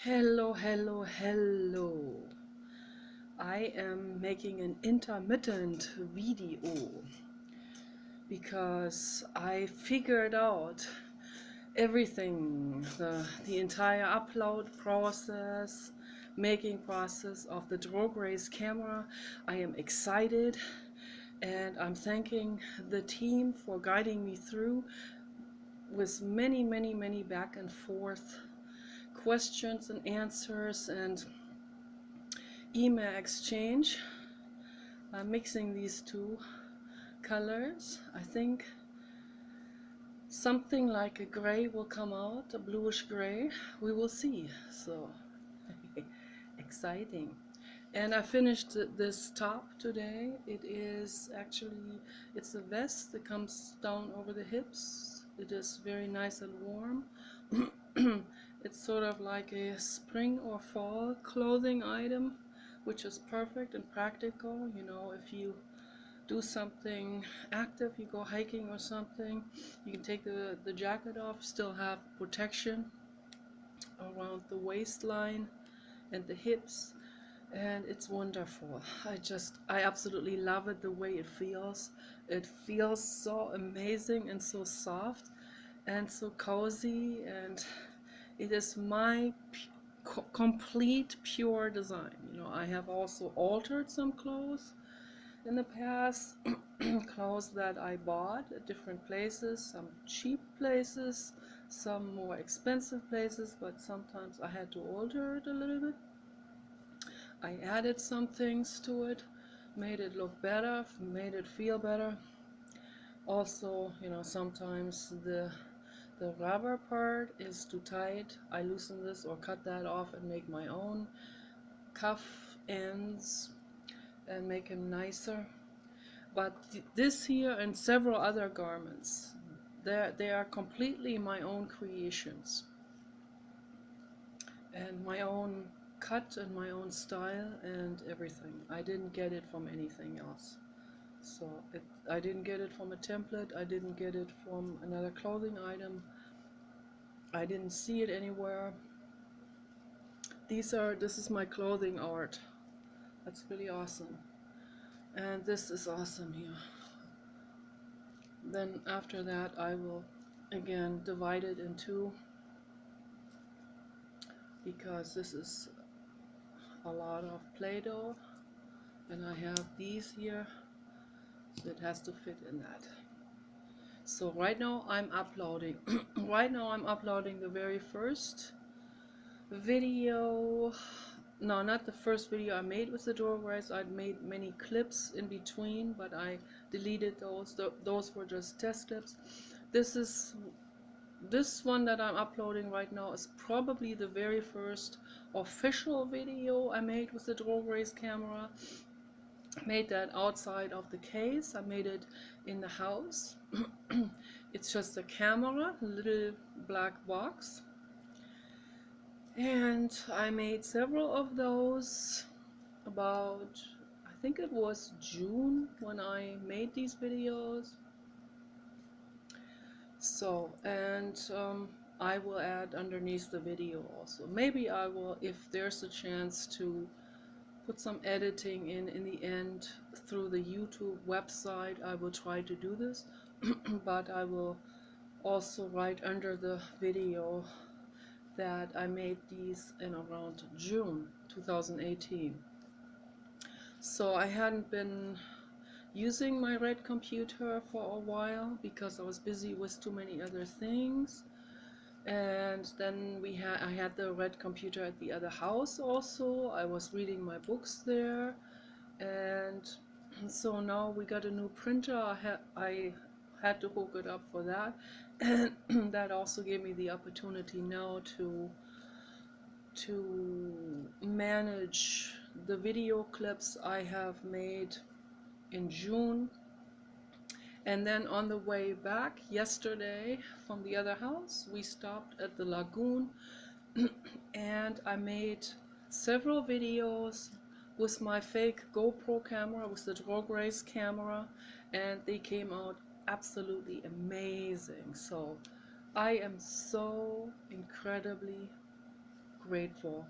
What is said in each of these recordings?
Hello, hello, hello. I am making an intermittent video because I figured out everything, the entire upload process, making process of the drone race camera. I am excited and I'm thanking the team for guiding me through with many back and forth questions and answers and email exchange. I'm mixing these two colors. I think something like a gray will come out, a bluish gray. We will see. So exciting. And I finished this top today. It is actually, it's a vest that comes down over the hips. It is very nice and warm. It's sort of like a spring or fall clothing item, which is perfect and practical. You know, if you do something active, you go hiking or something, you can take the jacket off, still have protection around the waistline and the hips, and it's wonderful. I absolutely love it, the way it feels. It feels so amazing and so soft and so cozy, and it is my complete pure design. You know, I have also altered some clothes in the past, clothes that I bought at different places, some cheap places, some more expensive places, but sometimes I had to alter it a little bit. I added some things to it, made it look better, made it feel better. Also, you know, sometimes the rubber part is too tight. I loosen this or cut that off and make my own cuff ends and make them nicer. But this here and several other garments, they are completely my own creations and my own cut and my own style and everything. I didn't get it from anything else. So I didn't get it from a template. I didn't get it from another clothing item. I didn't see it anywhere. This is my clothing art. That's really awesome. And this is awesome here. Then after that I will again divide it in two, because this is a lot of Play-Doh and I have these here, so it has to fit in that. So right now I'm uploading right now I'm uploading the very first video. No, not the first video I made with the doorways. I'd made many clips in between, but I deleted those. Those were just test clips. This one that I'm uploading right now is probably the very first official video I made with the doorways camera. I made that outside of the case. I made it in the house. It's just a camera, a little black box. And I made several of those about, I think it was June when I made these videos. So, and I will add underneath the video also. Maybe I will, if there's a chance, to put some editing in the end through the YouTube website. I will try to do this, but I will also write under the video that I made these in around June 2018. So I hadn't been using my red computer for a while because I was busy with too many other things. And then I had the red computer at the other house also. I was reading my books there, and so now we got a new printer. I had to hook it up for that, and that also gave me the opportunity now to manage the video clips I have made in June. And then on the way back yesterday from the other house, we stopped at the lagoon and I made several videos with my fake GoPro camera, with the drone race camera, and they came out absolutely amazing. So I am so incredibly grateful.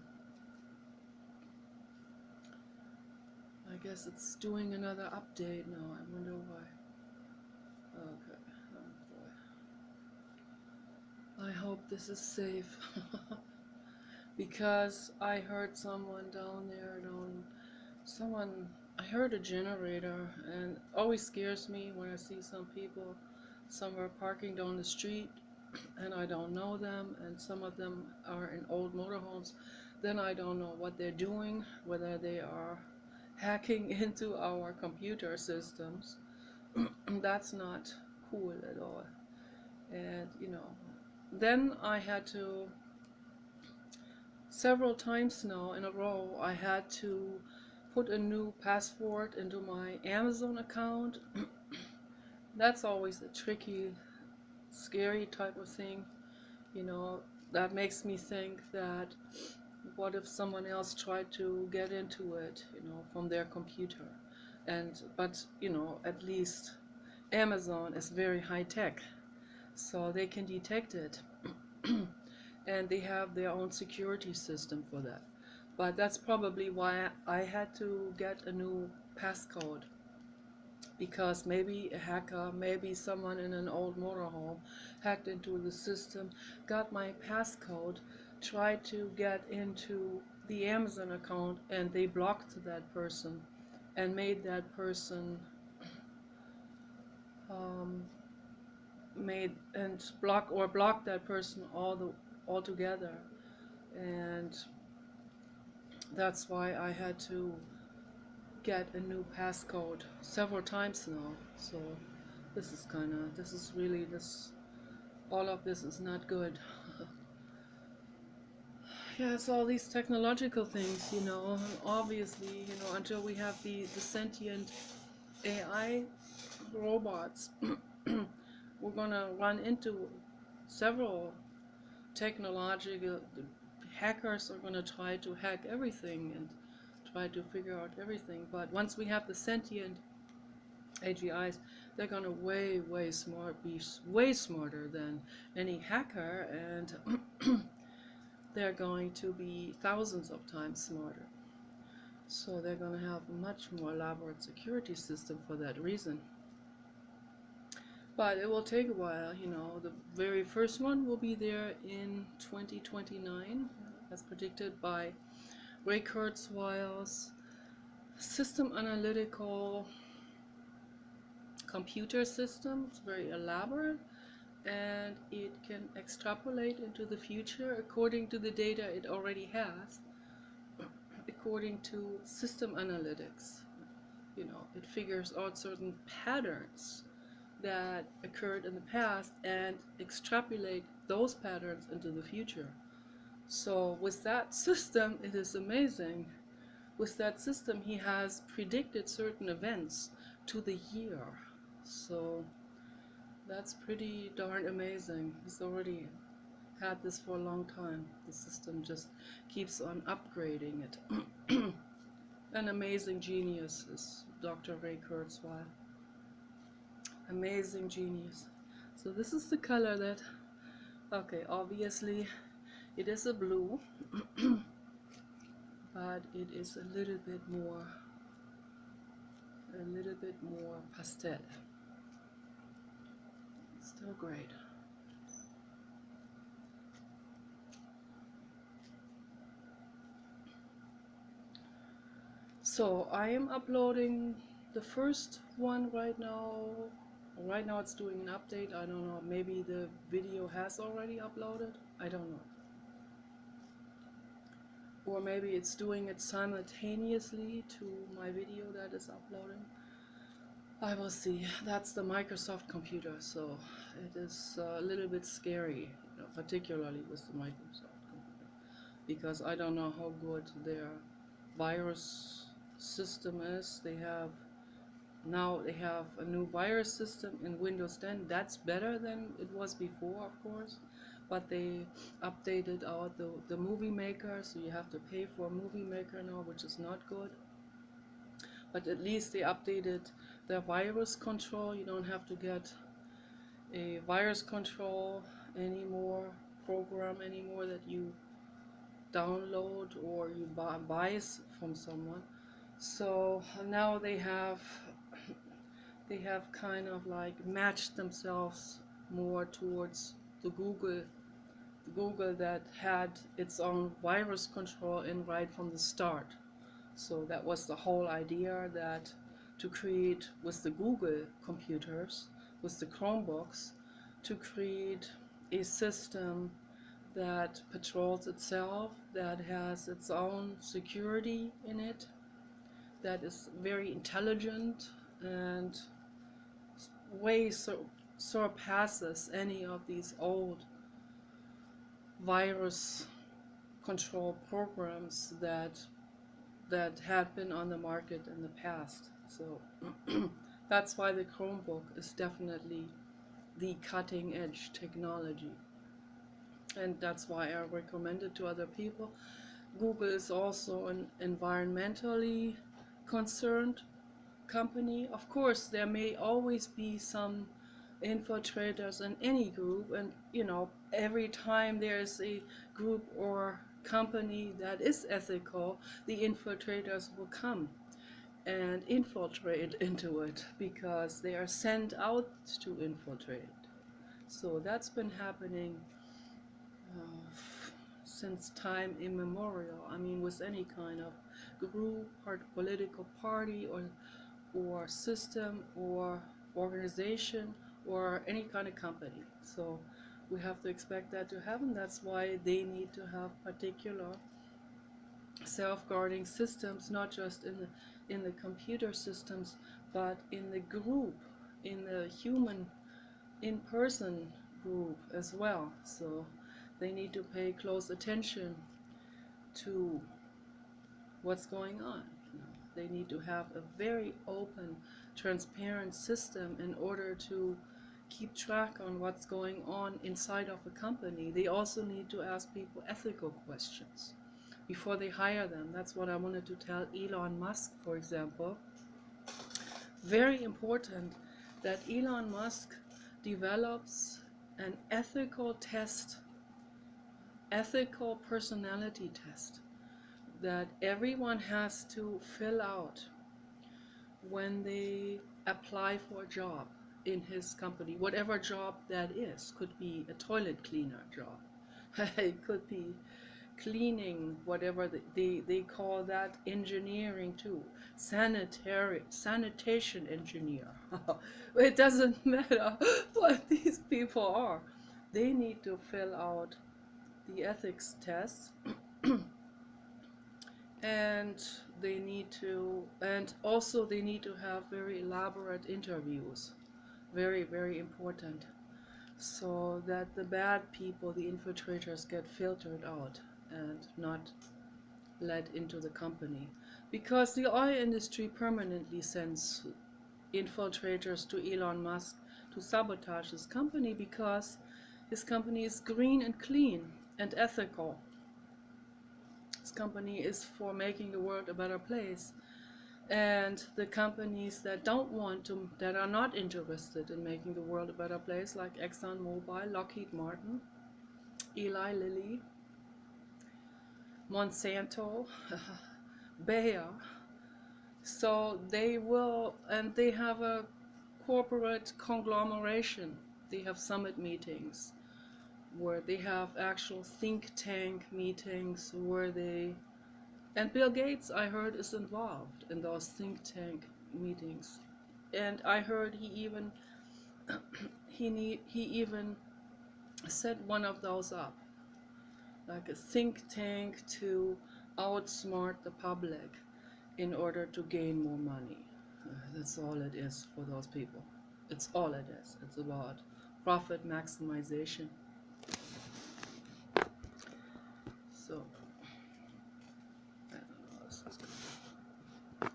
I guess it's doing another update now. I wonder why. Okay. Oh boy. I hope this is safe. Because I heard someone down there, I heard a generator, and it always scares me when I see some people somewhere parking down the street and I don't know them, and some of them are in old motorhomes. Then I don't know what they're doing, whether they are hacking into our computer systems. That's not cool at all. And then I had to, several times now in a row, I had to put a new password into my Amazon account. That's always a tricky, scary type of thing. That makes me think that what if someone else tried to get into it, from their computer? But at least Amazon is very high tech, so they can detect it. And they have their own security system for that. But that's probably why I had to get a new passcode, because maybe a hacker, maybe someone in an old motorhome hacked into the system, got my passcode, tried to get into the Amazon account, and they blocked that person and made that person blocked that person altogether. And that's why I had to get a new passcode several times now. So all of this is not good. Yeah, it's all these technological things, obviously, until we have the sentient AI robots, we're gonna run into several technological hackers are gonna try to hack everything and try to figure out everything. But once we have the sentient AGIs, they're gonna be way smarter than any hacker, and they're going to be thousands of times smarter. So they're gonna have a much more elaborate security system for that reason. But it will take a while, the very first one will be there in 2029, as predicted by Ray Kurzweil's system analytical computer system. It's very elaborate, and it can extrapolate into the future according to the data it already has, according to system analytics. It figures out certain patterns that occurred in the past and extrapolate those patterns into the future. So with that system, it is amazing. With that system, he has predicted certain events to the year. So that's pretty darn amazing. He's already had this for a long time. The system just keeps on upgrading it. An amazing genius is Dr. Ray Kurzweil. Amazing genius. So this is the color that, okay, obviously it is a blue, but it is a little bit more pastel. Still great. So I am uploading the first one right now. Right now it's doing an update. I don't know, maybe the video has already uploaded. I don't know. Or maybe it's doing it simultaneously to my video that is uploading. I will see. That's the Microsoft computer, so it is a little bit scary, particularly with the Microsoft computer, because I don't know how good their virus system is. They have a new virus system in Windows 10. That's better than it was before, of course, but they updated out the Movie Maker, so you have to pay for a Movie Maker now, which is not good. But at least they updated their virus control. You don't have to get a virus control program anymore that you download or you buy from someone. So now they have kind of like matched themselves more towards the Google that had its own virus control in right from the start. So that was the whole idea, that to create with the Google computers, with the Chromebooks, to create a system that patrols itself, that has its own security in it, that is very intelligent and way surpasses any of these old virus control programs that had been on the market in the past. So that's why the Chromebook is definitely the cutting edge technology. And that's why I recommend it to other people. Google is also an environmentally concerned company. Of course, there may always be some infiltrators in any group, and every time there's a group or company that is ethical, the infiltrators will come and infiltrate into it because they are sent out to infiltrate. So that's been happening since time immemorial. I mean, with any kind of group or political party or system or organization or any kind of company. So we have to expect that to happen. That's why they need to have particular self-guarding systems, not just in the computer systems, but in the group, in the human in-person group as well. So they need to pay close attention to what's going on. They need to have a very open, transparent system in order to keep track on what's going on inside of a company. They also need to ask people ethical questions before they hire them. That's what I wanted to tell Elon Musk, for example. Very important that Elon Musk develops an ethical test, ethical personality test, that everyone has to fill out when they apply for a job in his company, whatever job that is. Could be a toilet cleaner job. It could be cleaning, whatever they call that, engineering too, sanitation engineer. It doesn't matter what these people are. They need to fill out the ethics test and also they need to have very elaborate interviews. Very, very important, so that the bad people, the infiltrators, get filtered out and not let into the company. Because the oil industry permanently sends infiltrators to Elon Musk to sabotage his company, because his company is green and clean and ethical. His company is for making the world a better place. And the companies that that are not interested in making the world a better place, like ExxonMobil, Lockheed Martin, Eli Lilly, Monsanto, Bayer, so they will, and they have a corporate conglomeration. They have summit meetings where they have actual think tank meetings where and Bill Gates, I heard, is involved in those think tank meetings. And I heard he even he even set one of those up, like a think tank to outsmart the public in order to gain more money. That's all it is for those people. It's all it is. It's about profit maximization. So I don't know, this is good.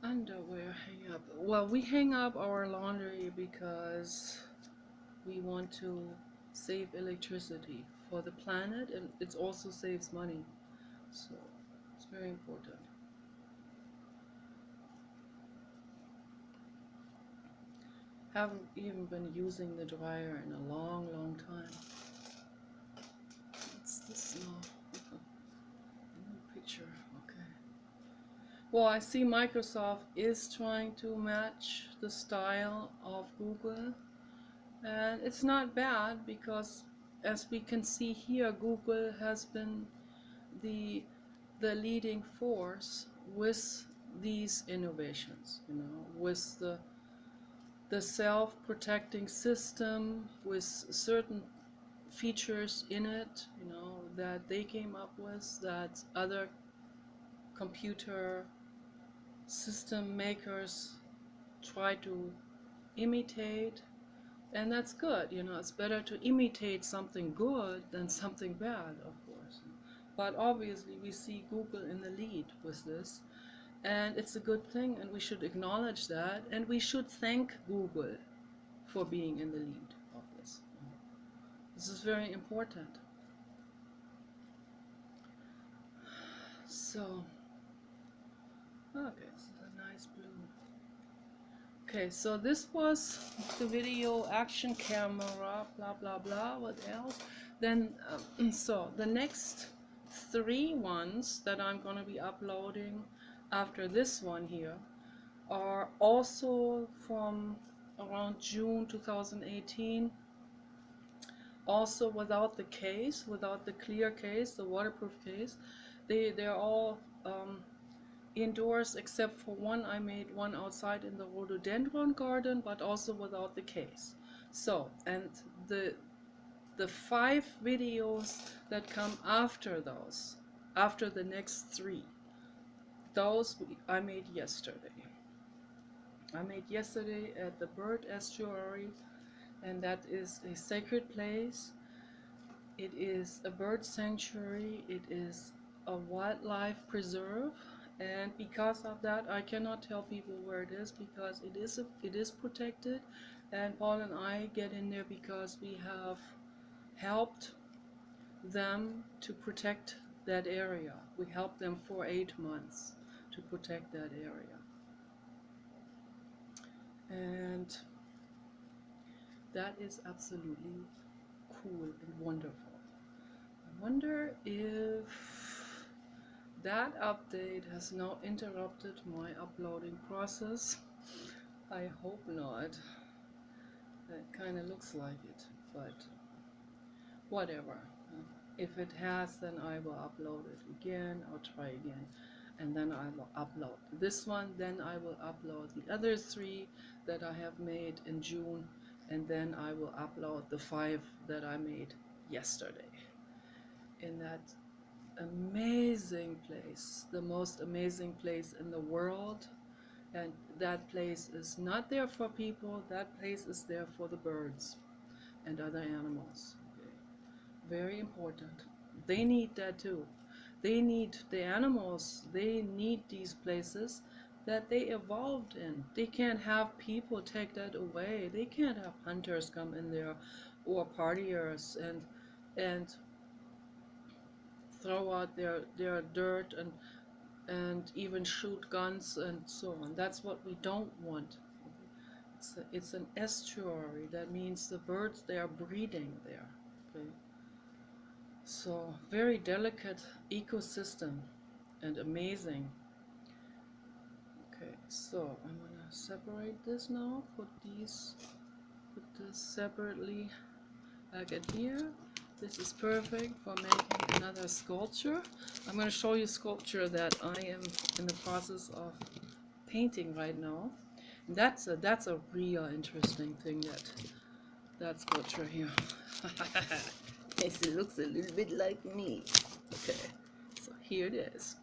Underwear hang up. Well, we hang up our laundry because we want to save electricity for the planet, and it also saves money. So it's very important. Haven't even been using the dryer in a long, long time. What's this now? Well, I see Microsoft is trying to match the style of Google, and it's not bad because, as we can see here, Google has been the leading force with these innovations, you know, with the self-protecting system, with certain features in it, you know, that they came up with that other computer system makers try to imitate. And that's good, you know, it's better to imitate something good than something bad, of course. But obviously we see Google in the lead with this, and it's a good thing, and we should acknowledge that, and we should thank Google for being in the lead of this. This is very important. So, okay, this is a nice blue. Okay, so this was the video action camera, blah blah blah. What else? Then, so the next 3 ones that I'm going to be uploading after this one here are also from around June 2018. Also without the case, without the clear case, the waterproof case. They're all indoors except for one. I made one outside in the rhododendron garden, but also without the case. So, and the 5 videos that come after those, after the next 3, those I made yesterday. I made yesterday at the bird estuary, and that is a sacred place. It is a bird sanctuary. It is a wildlife preserve, and because of that I cannot tell people where it is, because it is protected, and Paul and I get in there because we have helped them to protect that area. We helped them for 8 months to protect that area, and that is absolutely cool and wonderful. I wonder if that update has now interrupted my uploading process. I hope not. It kind of looks like it, but whatever. If it has, then I will upload it again. I'll try again, and then I will upload this one. Then I will upload the other 3 that I have made in June, and then I will upload the 5 that I made yesterday in that amazing place, the most amazing place in the world. And that place is not there for people, that place is there for the birds and other animals. Okay. Very important. They need that too. They need, the animals, they need these places that they evolved in. They can't have people take that away. They can't have hunters come in there, or partiers, and throw out their dirt and even shoot guns and so on. That's what we don't want. It's an estuary. That means the birds, they are breeding there. Okay. So very delicate ecosystem and amazing. Okay, so I'm gonna separate this now. Put this separately back in here. This is perfect for making another sculpture. I'm going to show you a sculpture that I am in the process of painting right now. And that's a real interesting thing, that sculpture here. It looks a little bit like me. Okay, so here it is.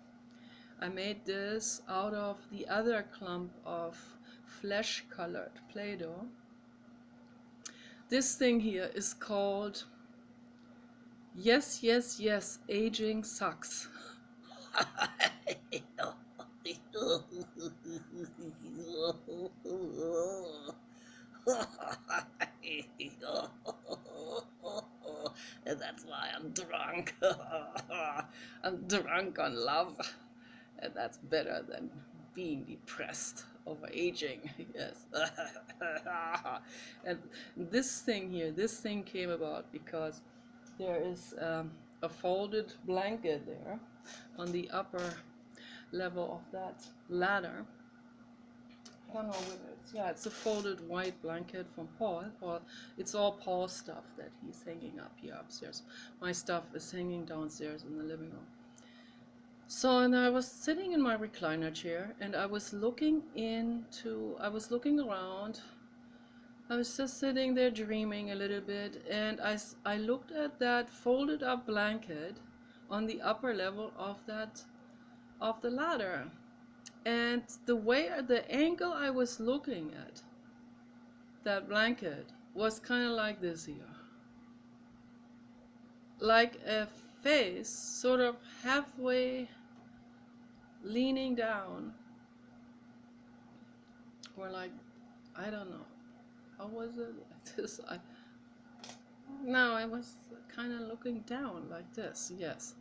I made this out of the other clump of flesh-colored Play-Doh. This thing here is called Yes, Yes, Yes, Aging Sucks. And that's why I'm drunk. I'm drunk on love. And that's better than being depressed over aging. Yes. And this thing here, this thing came about because there is a folded blanket there on the upper level of that ladder. I don't know whether it's, yeah, it's a folded white blanket from Paul. It's all Paul's stuff that he's hanging up here upstairs. My stuff is hanging downstairs in the living room. So, and I was sitting in my recliner chair and I was looking around. I was just sitting there dreaming a little bit, and I looked at that folded up blanket on the upper level of the ladder. And the angle I was looking at that blanket was kind of like this here. Like a face sort of halfway leaning down, or like, I don't know. How was it like this? No, I was kind of looking down like this, yes.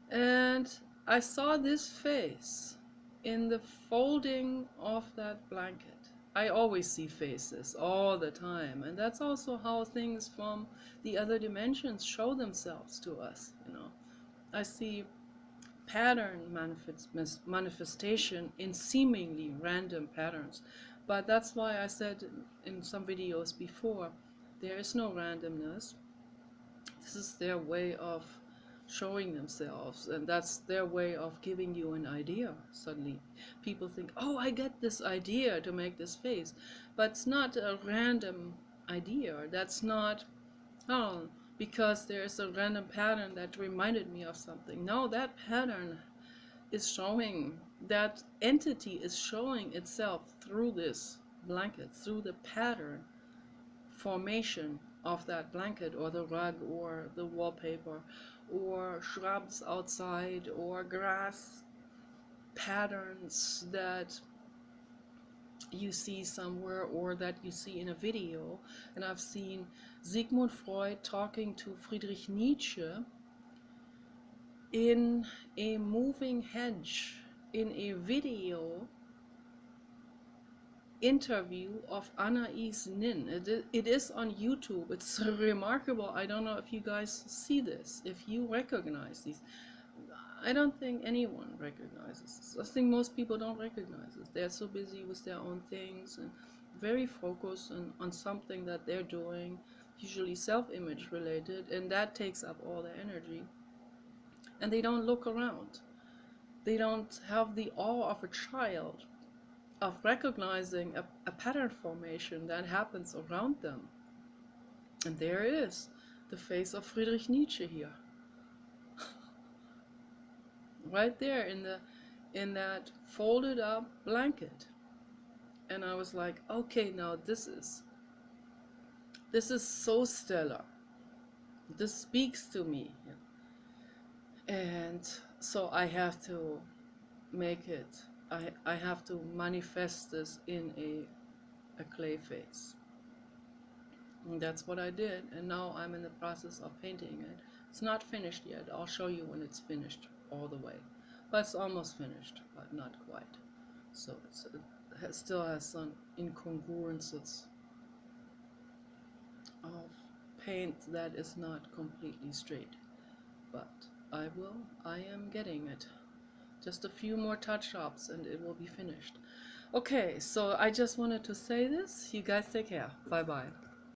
And I saw this face in the folding of that blanket. I always see faces all the time, and that's also how things from the other dimensions show themselves to us, you know. I see pattern manifestation in seemingly random patterns. But that's why I said in some videos before, there is no randomness. This is their way of showing themselves, and that's their way of giving you an idea. Suddenly people think, oh, I get this idea to make this face, but it's not a random idea. That's not, oh, because there's a random pattern that reminded me of something. No, that pattern is showing, that entity is showing itself through this blanket, through the pattern formation of that blanket or the rug or the wallpaper or shrubs outside or grass patterns that you see somewhere or that you see in a video. And I've seen Sigmund Freud talking to Friedrich Nietzsche in a moving hedge, in a video interview of Anais Nin. It is on YouTube. It's remarkable. I don't know if you guys see this, if you recognize these. I don't think anyone recognizes this. I think most people don't recognize this. They're so busy with their own things and very focused on something that they're doing, usually self-image related, and that takes up all their energy. And they don't look around. They don't have the awe of a child, of recognizing a pattern formation that happens around them. And there it is, the face of Friedrich Nietzsche here. Right there in that folded up blanket. And I was like, okay, now this is so stellar. This speaks to me. And so I have to make it, I have to manifest this in a clay face. And that's what I did, and now I'm in the process of painting it. It's not finished yet. I'll show you when it's finished all the way. But it's almost finished, but not quite. So it still has some incongruences of paint that is not completely straight. But I am getting it. Just a few more touch-ups and it will be finished. Okay, so I just wanted to say this. You guys take care. Bye-bye.